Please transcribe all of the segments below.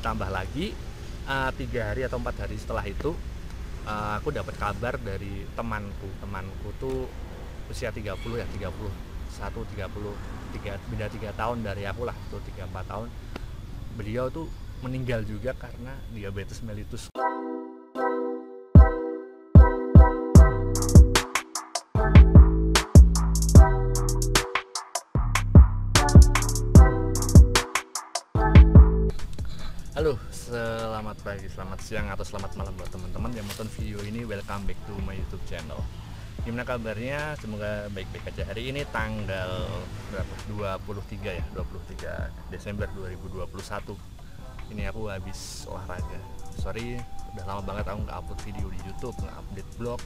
ditambah lagi 3 hari atau 4 hari setelah itu aku dapat kabar dari temanku tuh usia 30 ya, 31, 33, beda 3 tahun dari aku lah, tuh 3-4 tahun. Beliau tuh meninggal juga karena diabetes mellitus. Halo, selamat pagi, selamat siang, atau selamat malam buat teman-teman yang nonton video ini. Welcome back to my YouTube channel. Gimana kabarnya? Semoga baik-baik aja. Hari ini tanggal berapa? 23 ya, 23 Desember 2021. Ini aku habis olahraga. Sorry, udah lama banget aku nggak upload video di YouTube, nggak update blog.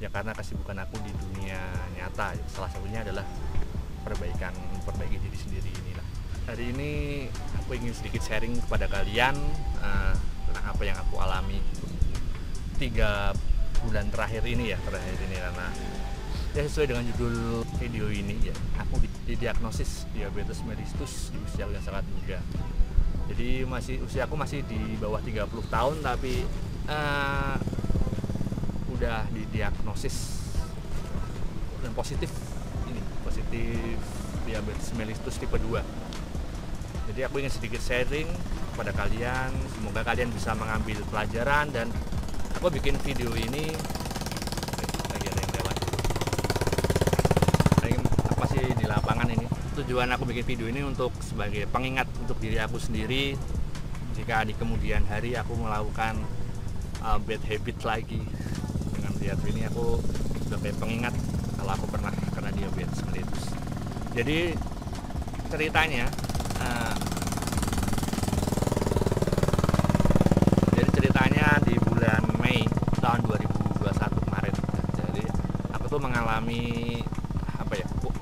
Ya karena kesibukan aku di dunia nyata. Salah satunya adalah perbaiki diri sendiri inilah. Hari ini aku ingin sedikit sharing kepada kalian tentang apa yang aku alami 3 bulan terakhir ini karena ya sesuai dengan judul video ini ya, aku didiagnosis diabetes mellitus di usia yang sangat muda. Jadi usia aku masih di bawah 30 tahun tapi udah didiagnosis dan positif diabetes mellitus tipe 2. Jadi aku ingin sedikit sharing kepada kalian, semoga kalian bisa mengambil pelajaran. Dan aku bikin video ini lagi ada yang lewat. Aku masih di lapangan ini. Tujuan aku bikin video ini untuk sebagai pengingat untuk diri aku sendiri jika di kemudian hari aku melakukan bad habit lagi. Dengan lihat ini aku sebagai pengingat kalau aku pernah kena diabetes mellitus. Jadi ceritanya di bulan Mei tahun 2021 kemarin. Jadi aku tuh mengalami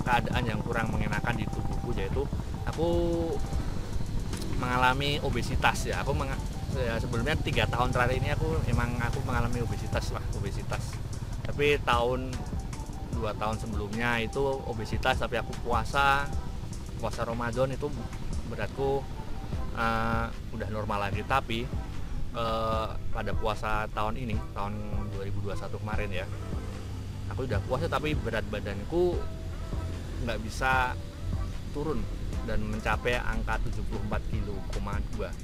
keadaan yang kurang mengenakan di tubuhku, yaitu aku mengalami obesitas ya. Sebelumnya 3 tahun terakhir ini aku mengalami obesitas. Tapi 2 tahun sebelumnya itu obesitas, tapi aku puasa Ramadan itu beratku udah normal lagi. Tapi pada puasa tahun 2021 kemarin ya, aku udah puasa tapi berat badanku nggak bisa turun dan mencapai angka 74,2 kg.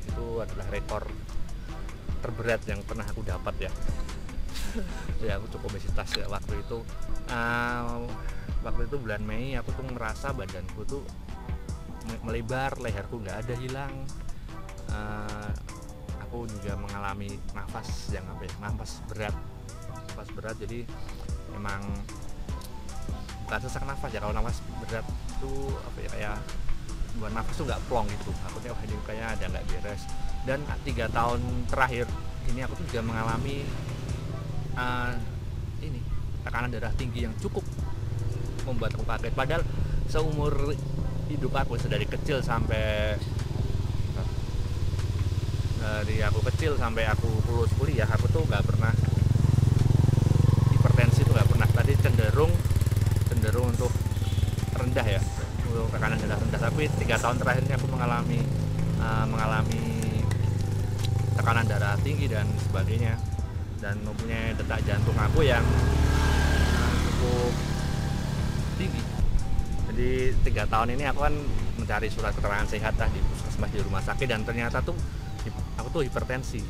Itu adalah rekor terberat yang pernah aku dapat ya. Ya aku cukup obesitas ya waktu itu. Waktu itu bulan Mei aku tuh merasa badanku tuh melebar, leherku nggak ada hilang. Aku juga mengalami nafas berat. Jadi memang bukan sesak nafas ya, kalau nafas berat tuh kayak buat nafas tuh nggak plong gitu. Takutnya ini kayaknya ada nggak beres. Dan 3 tahun terakhir ini aku tuh juga mengalami tekanan darah tinggi yang cukup membuat aku kaget. Padahal seumur hidup aku dari kecil sampai aku lulus kuliah, aku tuh nggak pernah hipertensi, tuh nggak pernah. Tadi cenderung untuk rendah ya, untuk tekanan darah rendah. Tapi 3 tahun terakhir ini aku mengalami tekanan darah tinggi dan sebagainya, dan mempunyai detak jantung aku yang cukup tinggi. Jadi 3 tahun ini aku kan mencari surat keterangan sehat di puskesmas, di rumah sakit, dan ternyata tuh aku tuh hipertensi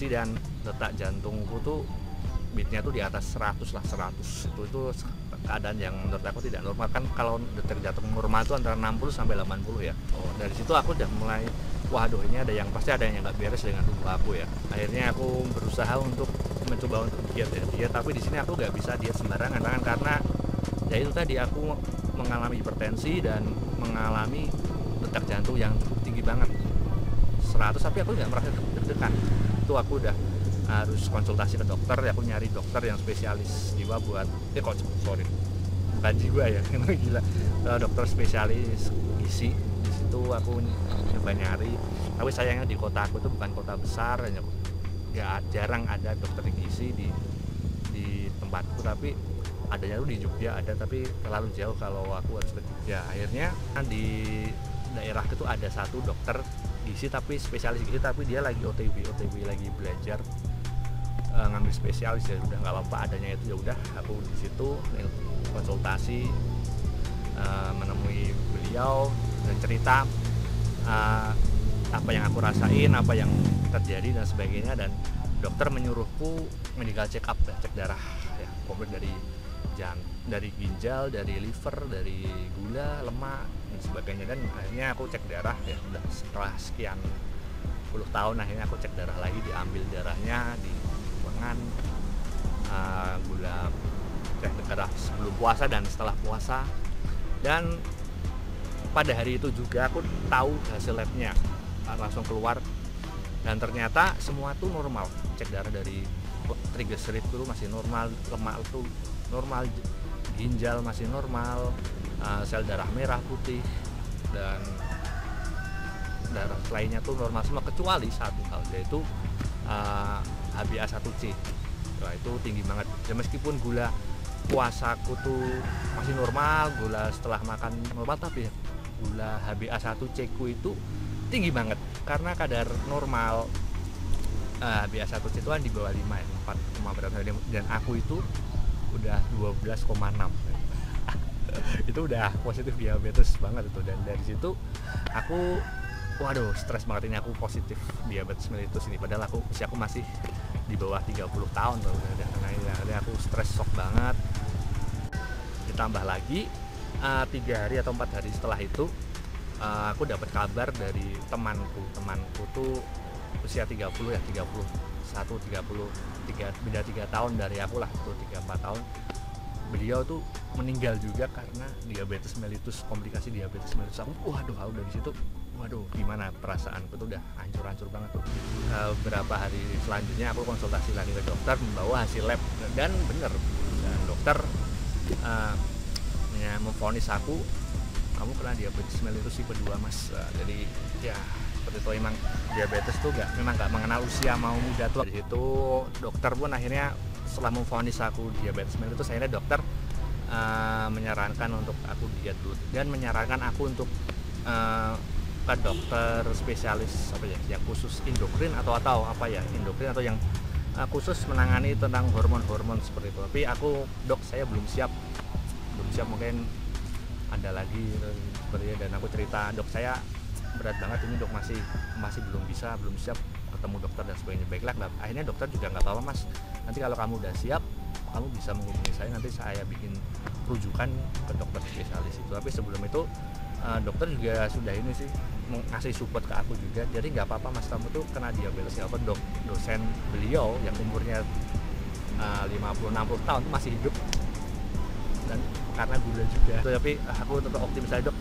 dan detak jantungku tuh beatnya tuh di atas 100 lah, 100. Itu keadaan yang menurut aku tidak normal. Kan kalau detak jantung normal itu antara 60 sampai 80 ya. Dari situ aku udah mulai, waduh ini pasti ada yang nggak beres dengan tubuh aku ya. Akhirnya aku berusaha untuk mencoba untuk diet. Tapi di sini aku nggak bisa diet sembarangan karena ya itu tadi, aku mengalami hipertensi dan mengalami detak jantung yang cukup tinggi banget, 100. Tapi aku nggak merasa deg-degan. Itu aku udah harus konsultasi ke dokter. Aku nyari dokter yang spesialis jiwa bukan jiwa ya, emang gila, dokter spesialis gizi. Di situ aku coba nyari, tapi sayangnya di kota aku itu bukan kota besar, jarang ada dokter gizi di tempatku. Tapi adanya tuh di Jogja ada, tapi terlalu jauh kalau aku harus ke Jogja. Akhirnya di daerah itu ada satu dokter gizi tapi spesialis gizi, tapi dia lagi OTW lagi belajar ngambil spesialis. Ya udah nggak apa-apa, adanya itu ya udah aku di situ konsultasi, menemui beliau dan cerita apa yang aku rasain, apa yang terjadi dan sebagainya, dan dokter menyuruhku medical check up ya, cek darah ya, komplit dari dari ginjal, dari liver, dari gula, lemak dan sebagainya. Dan akhirnya aku cek darah ya, udah setelah sekian puluh tahun akhirnya aku cek darah lagi, diambil darahnya di lengan, gula, cek darah sebelum puasa dan setelah puasa. Dan pada hari itu juga aku tahu hasil labnya, langsung keluar dan ternyata semua tuh normal. Cek darah dari triglycerid dulu masih normal, lemak itu normal, ginjal masih normal, sel darah merah, putih, dan darah lainnya tuh normal semua kecuali satu hal, yaitu HbA1c. Wah, itu tinggi banget. Ya meskipun gula puasaku tuh masih normal, gula setelah makan normal, tapi gula HbA1c ku itu tinggi banget. Karena kadar normal HbA1c itu kan di bawah 5 ya, 4, berapa, dan aku itu udah 12,6. Itu udah positif diabetes banget itu. Dan dari situ aku waduh stres banget, ini aku positif diabetes mellitus ini, padahal usia aku masih di bawah 30 tahun loh. Karena aku stres, shock banget. Ditambah lagi 3 hari atau 4 hari setelah itu aku dapat kabar dari temanku tuh usia 30 ya, 31, 30, beda 3 tahun dari aku lah, tuh 3-4 tahun. Beliau tuh meninggal juga karena diabetes mellitus, komplikasi diabetes mellitus. Aku dari situ waduh gimana perasaanku tuh, udah hancur banget tuh. Beberapa hari selanjutnya aku konsultasi lagi ke dokter, membawa hasil lab, dan bener, dan dokter memvonis aku, kamu kena diabetes mellitus tipe 2 mas. Jadi ya seperti itu, emang diabetes tuh memang nggak mengenal usia, mau muda tua. Dari situ dokter pun akhirnya setelah memvonis aku diabetes mellitus, akhirnya dokter menyarankan untuk aku diet dulu, dan menyarankan aku untuk ke dokter spesialis apa ya, yang khusus endokrin atau apa ya, endokrin atau yang khusus menangani tentang hormon seperti itu. Tapi aku, dok saya belum siap, mungkin ada lagi sepertinya. Dan aku cerita, dok saya berat banget ini dok, masih belum siap ketemu dokter dan sebagainya. Baiklah, akhirnya dokter juga nggak apa-apa mas, nanti kalau kamu udah siap kamu bisa menghubungi saya, nanti saya bikin rujukan ke dokter spesialis itu. Tapi sebelum itu dokter juga sudah ini sih ngasih support ke aku juga, jadi nggak apa-apa mas, kamu tuh kena diabetes. Apa dosen beliau yang umurnya 50-60 tahun masih hidup, dan karena gula juga. Tapi aku tetap optimis aja dok.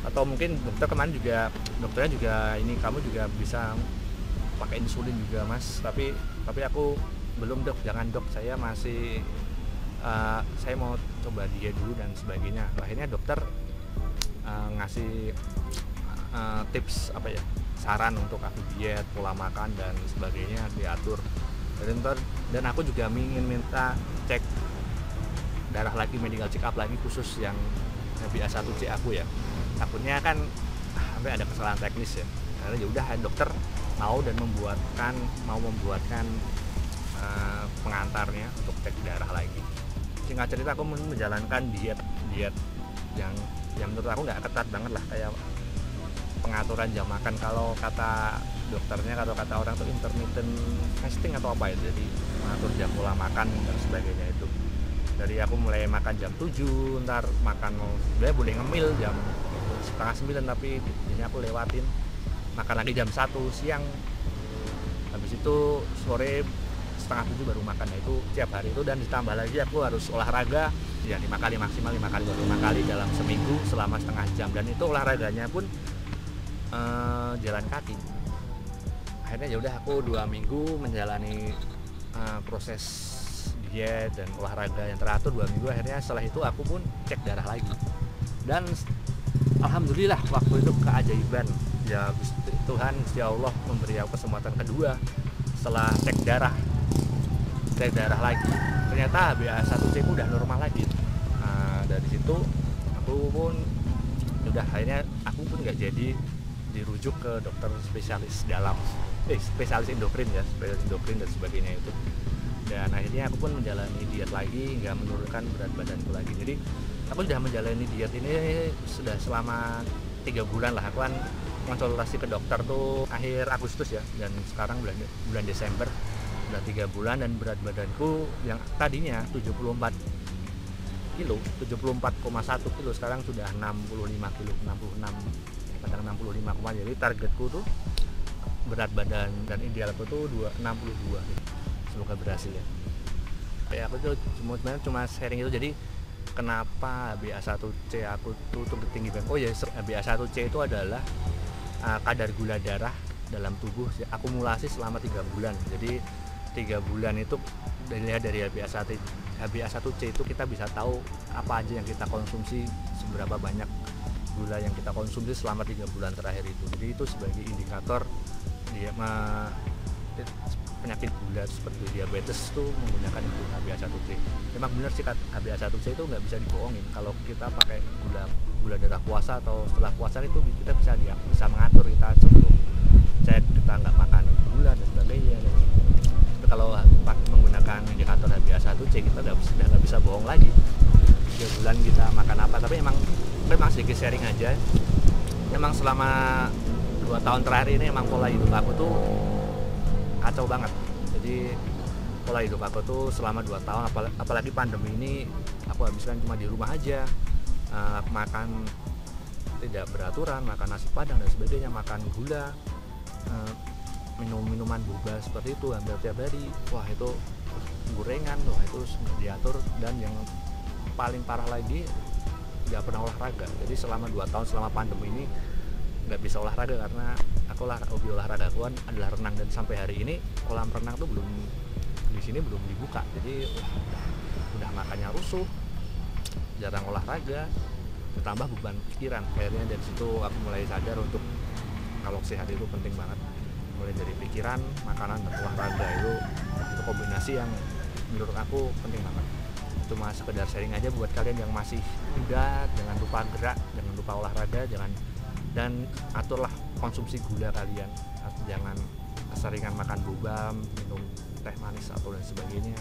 Atau mungkin dokternya juga ini, kamu juga bisa pakai insulin juga mas. Tapi aku belum dok, jangan dok, saya masih saya mau coba diet dulu dan sebagainya. Akhirnya dokter ngasih tips apa ya, saran untuk aku diet, pola makan dan sebagainya diatur. Dan aku juga ingin minta cek darah lagi, medical check up lagi khusus yang HbA1c aku ya. Takutnya kan sampai ada kesalahan teknis ya. Karena ya udah dokter mau membuatkan pengantarnya untuk cek darah lagi. Singkat cerita, aku menjalankan diet yang menurut aku nggak ketat banget lah, kayak pengaturan jam makan, kalau kata dokternya, kalau kata orang tuh intermittent fasting atau apa ya, jadi mengatur jam pola makan dan sebagainya itu. Dari aku mulai makan jam 7, ntar makan sebenarnya boleh ngemil jam 8:30, tapi ini aku lewatin, makan lagi jam 1 siang, habis itu sore 6:30 baru makan. Nah, itu tiap hari itu, dan ditambah lagi aku harus olahraga ya 5 kali maksimal, 5 kali dalam seminggu selama setengah jam, dan itu olahraganya pun jalan kaki. Akhirnya ya udah aku 2 minggu menjalani proses diet dan olahraga yang teratur 2 minggu. Akhirnya setelah itu aku pun cek darah lagi, dan alhamdulillah waktu itu keajaiban ya, Tuhan Gusti Allah memberi aku kesempatan kedua. Setelah cek darah lagi, ternyata HbA1c ku udah normal lagi. Dari situ aku pun udah, akhirnya aku pun nggak jadi dirujuk ke dokter spesialis dalam, spesialis endokrin ya, spesialis endokrin dan sebagainya itu. Dan akhirnya aku pun menjalani diet lagi, nggak menurunkan berat badanku lagi. Jadi aku sudah menjalani diet ini sudah selama 3 bulan lah. Aku kan konsultasi ke dokter tuh akhir Agustus ya, dan sekarang bulan Desember, udah 3 bulan. Dan berat badanku yang tadinya 74 kilo, 74,1 kilo, sekarang sudah 65 kilo, 66, kadang 65, jadi targetku tuh berat badan dan idealku tuh 62 gitu. Semoga berhasil ya. Ya aku tuh cuma sharing itu. Jadi kenapa HbA1c aku tuh tinggi banget? Oh ya, HbA1c itu adalah kadar gula darah dalam tubuh akumulasi selama 3 bulan. Jadi 3 bulan itu dilihat dari HbA1c itu kita bisa tahu apa aja yang kita konsumsi, seberapa banyak gula yang kita konsumsi selama 3 bulan terakhir itu. Jadi itu sebagai indikator dia penyakit gula seperti diabetes tuh menggunakan itu HbA1c. Memang benar sih HbA1c itu nggak bisa dibohongin. Kalau kita pakai gula darah puasa atau setelah puasa itu kita bisa mengatur kita sebelum cek kita nggak makan gula dan sebagainya. Tapi kalau menggunakan indikator HbA1c kita sudah nggak bisa bohong lagi. 3 bulan kita makan apa. Tapi memang sedikit sharing aja. Memang selama 2 tahun terakhir ini emang pola hidup aku tuh kacau banget. Jadi pola hidup aku tuh selama 2 tahun, apalagi pandemi ini, aku habiskan cuma di rumah aja, makan tidak beraturan, makan nasi padang dan sebagainya, makan gula, minum minuman boba seperti itu hampir tiap hari. Wah itu gorengan, wah itu diatur. Dan yang paling parah lagi, nggak pernah olahraga. Jadi selama 2 tahun selama pandemi ini nggak bisa olahraga karena hobi olahraga aku kan adalah renang, dan sampai hari ini kolam renang tuh di sini belum dibuka. Jadi udah makannya rusuh, jarang olahraga, ditambah beban pikiran. Akhirnya dari situ aku mulai sadar untuk kalau sehat itu penting banget. Mulai dari pikiran, makanan, dan olahraga itu kombinasi yang menurut aku penting banget. Cuma sekedar sharing aja buat kalian yang masih muda, jangan lupa gerak, jangan lupa olahraga, dan aturlah konsumsi gula kalian. Jangan keseringan makan boba, minum teh manis atau dan sebagainya.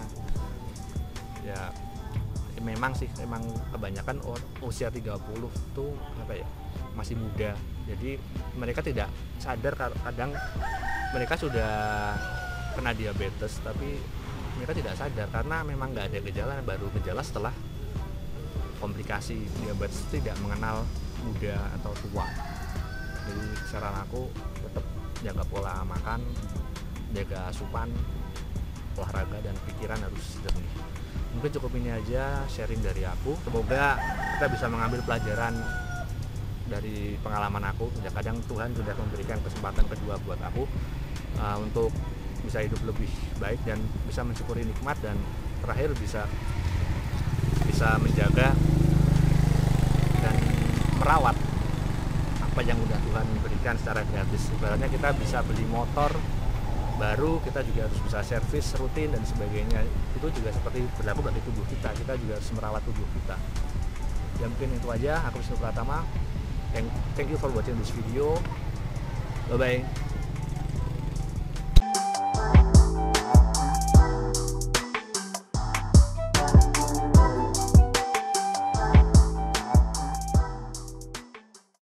Ya memang kebanyakan usia 30 tuh masih muda. Jadi mereka tidak sadar kadang mereka sudah kena diabetes, tapi mereka tidak sadar karena memang nggak ada gejala, baru gejala setelah komplikasi. Diabetes tidak mengenal muda atau tua. Jadi saran aku tetap jaga pola makan, jaga asupan, olahraga, dan pikiran harus jernih. Mungkin cukup ini aja sharing dari aku. Semoga kita bisa mengambil pelajaran dari pengalaman aku. Ya, kadang Tuhan sudah memberikan kesempatan kedua buat aku untuk bisa hidup lebih baik dan bisa mensyukuri nikmat, dan terakhir bisa menjaga dan merawat apa yang udah Tuhan berikan secara gratis. Ibaratnya kita bisa beli motor baru, kita juga harus bisa servis rutin dan sebagainya. Itu juga seperti berlaku bagi tubuh kita juga harus merawat tubuh kita. Ya mungkin itu aja. Aku Wisnu Pratama. Thank you for watching this video. Bye bye.